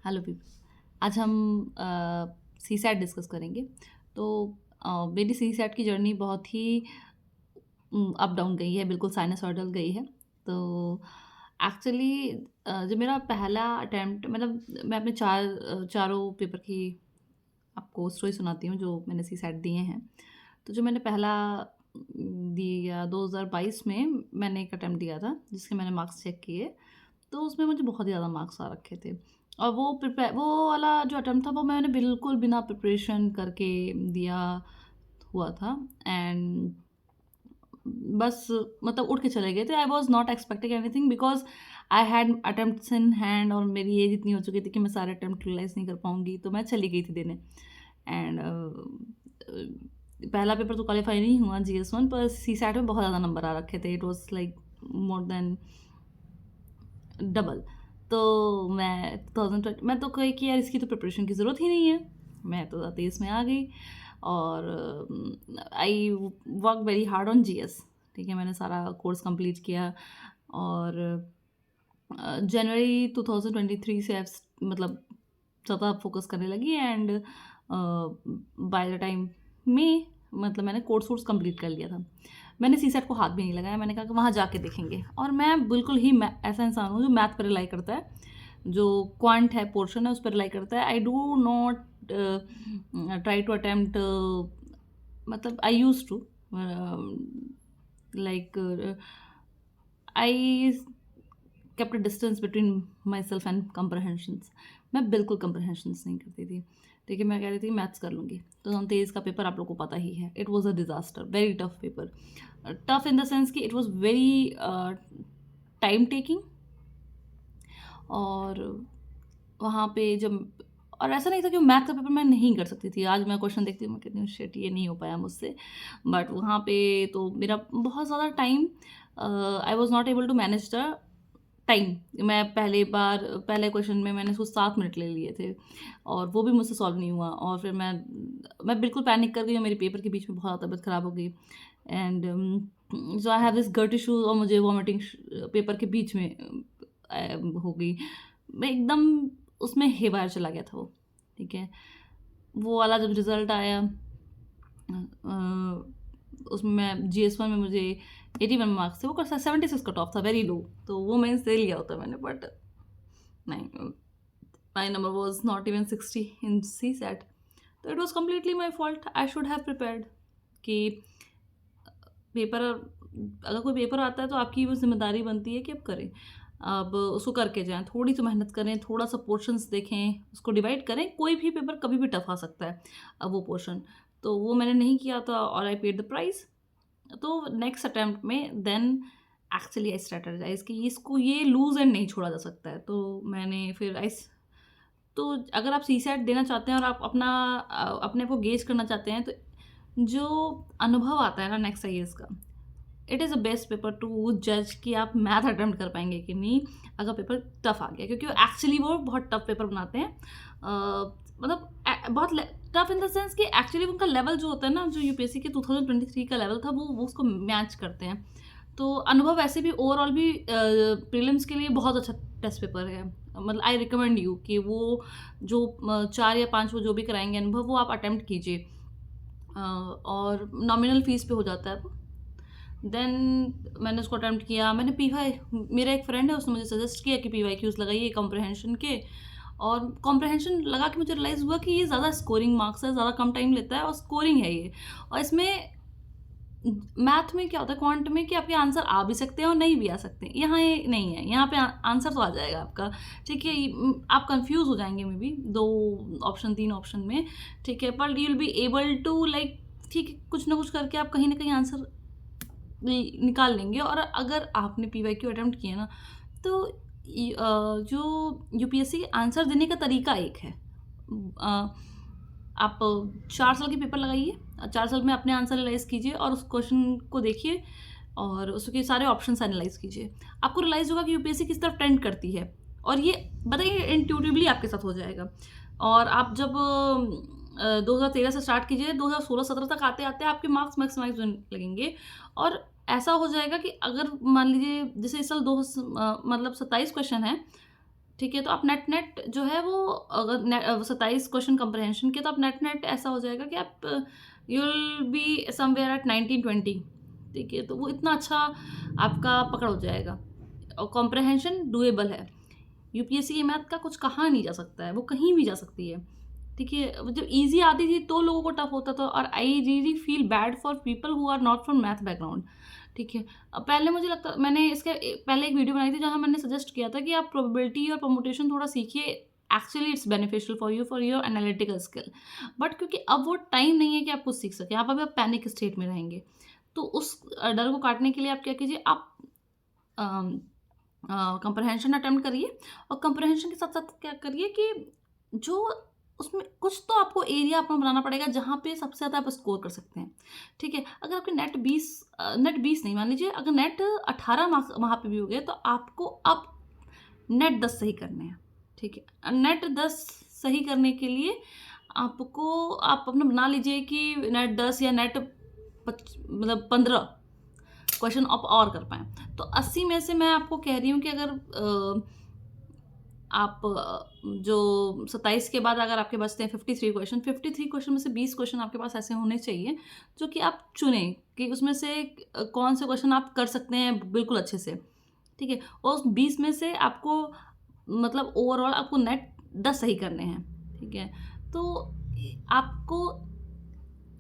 Hello people. आज हम C SAT discuss करेंगे। तो मेरी सी सैट की जर्नी बहुत ही अप डाउन गई है, बिल्कुल साइनसॉइडल गई है। तो एक्चुअली जो मेरा पहला अटेम्प्ट, मतलब मैं अपने चारों पेपर की आपको स्टोरी सुनाती हूँ जो मैंने सी सैट दिए हैं। तो जो मैंने पहला दिया 2022 में मैंने एक अटेम्प्ट दिया था जिसके मैंने मार्क्स चेक किए। तो उसमें मुझे बहुत ज़्यादा मार्क्स आ रखे थे और वो वाला जो अटेम्प्ट था वो मैंने बिल्कुल बिना प्रिपरेशन करके दिया हुआ था। एंड बस मतलब उठ के चले गए थे। आई was not expecting anything because I had attempts in hand और मेरी एज इतनी हो चुकी थी कि मैं सारे अटेम्प्ट रियलाइज़ नहीं कर पाऊँगी, तो मैं चली गई थी देने। एंड पहला पेपर तो क्वालिफाई नहीं हुआ GS1, पर सी सैट में बहुत ज़्यादा नंबर आ रखे थे। It was like more than double. तो मैं 2020 मैं तो कही कि यार इसकी तो प्रिपरेशन की ज़रूरत ही नहीं है, मैं तो 23 में आ गई। और I work very hard on GS। ठीक है, मैंने सारा कोर्स कंप्लीट किया और जनवरी 2023 से मतलब ज़्यादा फोकस करने लगी। एंड बाय द टाइम में मतलब मैंने कोर्स वोर्स कंप्लीट कर लिया था। मैंने सी सेट को हाथ भी नहीं लगाया, मैंने कहा कि वहाँ जाके देखेंगे। और मैं बिल्कुल ही ऐसा इंसान हूँ जो मैथ पर रिलाई करता है, जो क्वांट है पोर्शन है उस पर रिलाई करता है। I do not try to attempt, मतलब I use to like I kept a distance between myself and comprehensions। मैं बिल्कुल comprehensions नहीं करती थी। ठीक है, मैं कह रही थी मैथ्स कर लूँगी। तो 2023 का पेपर आप लोग को पता ही है, it was a disaster, very tough paper. Tough in the sense कि it was very time taking. और वहाँ पे जब, और ऐसा नहीं था कि मैथ का पेपर मैं नहीं कर सकती थी। आज मैं क्वेश्चन देखती हूँ मैं कहती हूँ शिट ये नहीं हो पाया मुझसे। बट वहाँ पे तो मेरा बहुत ज़्यादा time, I was not able to manage the time. मैं पहले क्वेश्चन में मैंने उसको 7 मिनट ले लिए थे और वो भी मुझसे सॉल्व नहीं हुआ। और फिर मैं बिल्कुल पैनिक कर गई और मेरे पेपर के बीच में बहुत ज़्यादा तबीयत ख़राब हो गई। एंड जो I have this gut issue और मुझे वॉमिटिंग पेपर के बीच में हो गई। मैं एकदम उसमें हेबायर चला गया था वो। ठीक है, वो वाला जब रिज़ल्ट आया उसमें GS1 में मुझे 81 मार्क्स थे, वो 76 कट ऑफ था, वेरी लो। तो वो मेंस दे लिया होता मैंने, बट नहीं, my number was not even 60 in CSAT. तो it was completely my fault. I should have prepared कि पेपर, अगर कोई पेपर आता है तो आपकी वो जिम्मेदारी बनती है कि आप करें, अब उसको करके जाएं, थोड़ी सी मेहनत करें, थोड़ा सा पोर्शंस देखें, उसको डिवाइड करें। कोई भी पेपर कभी भी टफ आ सकता है, अब वो पोर्शन तो वो मैंने नहीं किया था और आई पेड द प्राइस। तो नेक्स्ट अटैम्प्ट में देन एक्चुअली आई स्ट्रेटजाइज कि इसको ये लूज एंड नहीं छोड़ा जा सकता है। तो मैंने फिर तो अगर आप सी सैट देना चाहते हैं और आप अपने को गेज करना चाहते हैं, तो जो अनुभव आता है ना नेक्स्ट आई का, it is a best paper two जज कि आप मैथ अटेम्प्ट कर पाएंगे कि नहीं अगर पेपर टफ आ गया। क्योंकि एक्चुअली वो बहुत टफ पेपर बनाते हैं, मतलब बहुत टफ इन द सेंस कि एक्चुअली उनका लेवल जो होता है ना, जो यूपीएससी के 2023 का लेवल था, वो उसको मैच करते हैं। तो अनुभव ऐसे भी ओवरऑल भी प्रीलिम्स के लिए बहुत अच्छा टेस्ट पेपर है। मतलब आई रिकमेंड यू कि वो जो 4 या 5 वो जो भी कराएंगे अनुभव, वो आप अटेम्प्ट कीजिए। और नॉमिनल फीस पे हो जाता है वो। देन मैंने उसको अटेम्प्ट किया। मैंने PY, मेरा एक फ्रेंड है उसने मुझे सजेस्ट किया कि PYQs लगाइए कॉम्प्रहेंशन के। और कॉम्प्रहेंशन लगा के मुझे रियलाइज़ हुआ कि ये ज़्यादा स्कोरिंग मार्क्स है, ज़्यादा कम टाइम लेता है और स्कोरिंग है ये। और इसमें मैथ में क्या होता है, क्वांट में, कि आपके आंसर आ भी सकते हैं और नहीं भी आ सकते हैं। यहाँ ये नहीं है, यहाँ पे आंसर तो आ जाएगा आपका। ठीक है, आप कंफ्यूज हो जाएंगे मे बी 2 ऑप्शन 3 ऑप्शन में। ठीक है, पर you will be able to like, ठीक है, कुछ ना कुछ करके आप कहीं ना कहीं आंसर निकाल लेंगे। और अगर आपने PYQ अटेम्प्ट किया ना, तो जो यूपीएससी के आंसर देने का तरीका एक है। आप 4 साल के पेपर लगाइए, 4 साल में अपने आंसर एनालाइज कीजिए और उस क्वेश्चन को देखिए और उसके सारे ऑप्शंस एनालाइज कीजिए। आपको रियलाइज़ होगा कि यूपीएससी किस तरफ ट्रेंड करती है, और ये बताइए इंट्यूटिवली आपके साथ हो जाएगा। और आप जब 2013 से स्टार्ट कीजिए, 2016-17 तक आते आते आपके मार्क्स मैक्सिमाइज होने लगेंगे। और ऐसा हो जाएगा कि अगर मान लीजिए जैसे इस साल मतलब 27 क्वेश्चन है, ठीक है, तो आप नेट नेट जो है वो अगर 27 क्वेश्चन कंप्रहेंशन के, तो आप नेट नेट ऐसा हो जाएगा कि आप you will be somewhere eight 19-20। ठीक है, तो वो इतना अच्छा आपका पकड़ हो जाएगा। और कॉम्प्रहेंशन डुएबल है। यूपीएससी की मैथ का कुछ कहा नहीं जा सकता है, वो कहीं भी जा सकती है। ठीक है, जब इजी आती थी तो लोगों को टफ होता था, और I really feel bad for people who are not from math background. ठीक है, पहले मुझे लगता, मैंने इसके पहले एक वीडियो बनाई थी जहाँ मैंने सजेस्ट किया था कि आप प्रोबेबिलिटी और परमुटेशन थोड़ा सीखिए। Actually it's beneficial for your analytical skill. But क्योंकि अब वो टाइम नहीं है कि आप कुछ सीख सकें, यहाँ पर भी आप पैनिक स्टेट में रहेंगे। तो उस डर को काटने के लिए आप क्या कीजिए, आप कंप्रहेंशन अटेम्प्ट करिए, और कंप्रहेंशन के साथ साथ क्या करिए कि जो उसमें कुछ तो आपको एरिया अपना बनाना पड़ेगा जहाँ पे सबसे ज़्यादा आप स्कोर कर सकते हैं। ठीक है, अगर आपके नेट 20 नहीं, मान लीजिए अगर नेट 18 मार्क्स वहाँ पे भी हो गए, तो आपको अब नेट 10 सही करने हैं। ठीक है, नेट 10 सही करने के लिए आपको, आप अपना बना लीजिए कि नेट 10 या नेट मतलब 15 क्वेश्चन आप और कर पाएँ। तो 80 में से मैं आपको कह रही हूँ कि अगर आप जो 27 के बाद अगर आपके बचते हैं 53 क्वेश्चन में से 20 क्वेश्चन आपके पास ऐसे होने चाहिए जो कि आप चुनें कि उसमें से कौन से क्वेश्चन आप कर सकते हैं बिल्कुल अच्छे से। ठीक है, और उस 20 में से आपको मतलब ओवरऑल आपको नेट 10 सही करने हैं। ठीक है, तो आपको,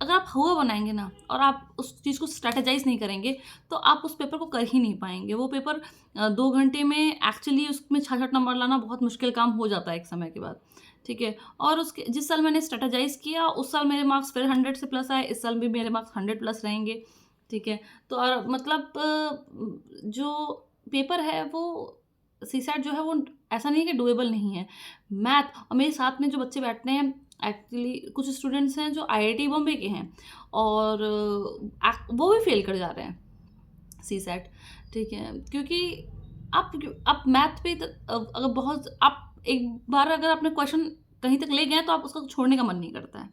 अगर आप हुआ बनाएंगे ना और आप उस चीज़ को स्ट्रैटेजाइज नहीं करेंगे, तो आप उस पेपर को कर ही नहीं पाएंगे। वो पेपर 2 घंटे में एक्चुअली उसमें 66 नंबर लाना बहुत मुश्किल काम हो जाता है एक समय के बाद। ठीक है, और उसके जिस साल मैंने स्ट्रैटेजाइज किया उस साल मेरे मार्क्स फिर 100 से प्लस आए, इस साल भी मेरे मार्क्स 100 प्लस रहेंगे। ठीक है, तो और मतलब जो पेपर है वो सीसैट जो है वो ऐसा नहीं है कि डुएबल नहीं है। मैथ, और मेरे साथ में जो बच्चे बैठते हैं, एक्चुअली कुछ स्टूडेंट्स हैं जो आईआईटी बॉम्बे के हैं, और वो भी फेल कर जा रहे हैं सीसैट। ठीक है, क्योंकि आप मैथ पे अगर बहुत आप एक बार अगर आपने क्वेश्चन कहीं तक ले गए तो आप उसको छोड़ने का मन नहीं करता है।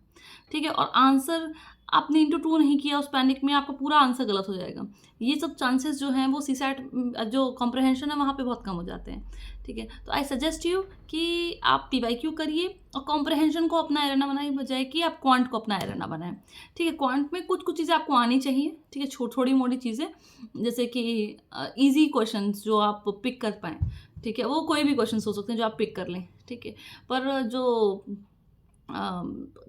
ठीक है, और आंसर आपने इंटू 2 नहीं किया उस पैनिक में, आपका पूरा आंसर गलत हो जाएगा। ये सब चांसेस जो हैं वो सीसैट जो कॉम्प्रहेंशन है वहाँ पे बहुत कम हो जाते हैं। ठीक है, तो आई सजेस्ट यू कि आप पीवाईक्यू करिए और कॉम्प्रहेंशन को अपना एरेना बनाए, बजाय कि आप क्वांट को अपना एरेना बनाएं। ठीक है, क्वांट में कुछ कुछ चीज़ें आपको आनी चाहिए। ठीक है, थोड़ी मोटी चीज़ें, जैसे कि ईजी क्वेश्चंस जो आप पिक कर पाएँ। ठीक है, वो कोई भी क्वेश्चन हो सकते हैं जो आप पिक कर लें। ठीक है, पर जो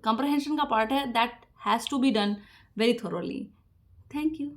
comprehension का पार्ट है, that has to be done very thoroughly. Thank you.